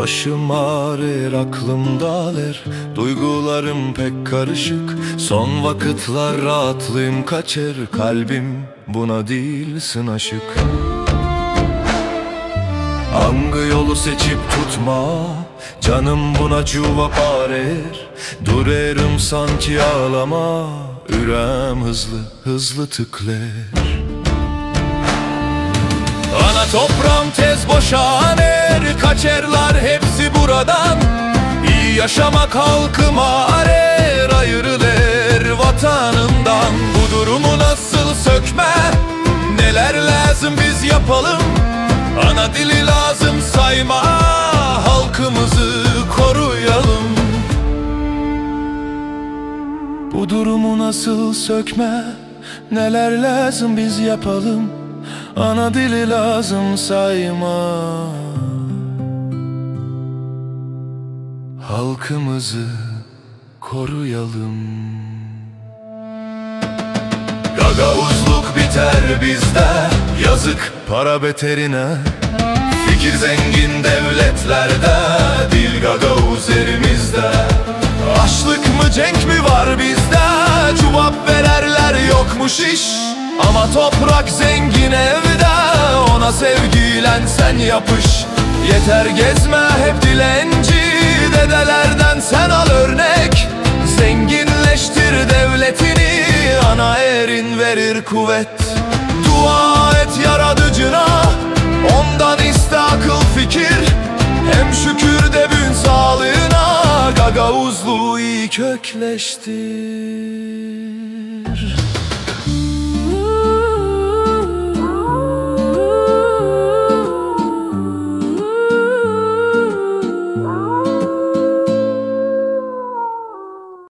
Başım ağrır, aklım dağılır, duygularım pek karışık. Son vakitler rahatlığım kaçır, kalbim buna değilsin aşık. Hangi yolu seçip tutma, canım buna cevap arar. Dururum sanki ağlama, yüreğim hızlı hızlı tıklar. Ana toprağım tez boşanır, kaçerler hepsi buradan. İyi yaşamak halkıma arar, ayrılır vatanımdan. Bu durumu nasıl sökme, neler lazım biz yapalım. Ana dili lazım sayma, halkımızı koruyalım. Bu durumu nasıl sökme, neler lazım biz yapalım. Ana dili lazım sayma, halkımızı koruyalım. Gagavuzluk biter bizde, yazık para beterine. Fikir zengin devletlerde, dil gagavuz elimizde. Açlık mı cenk mi var bizde, cevap vererler yokmuş iş. Ama toprak zengin evde, ona sevgiyle sen yapış. Yeter gezme hep dilenci, dedelerden sen al örnek. Zenginleştir devletini, ana erin verir kuvvet. Dua et yaradıcına, ondan iste akıl fikir. Hem şükür de bün sağlığına, gagavuzluğu iyi kökleştir.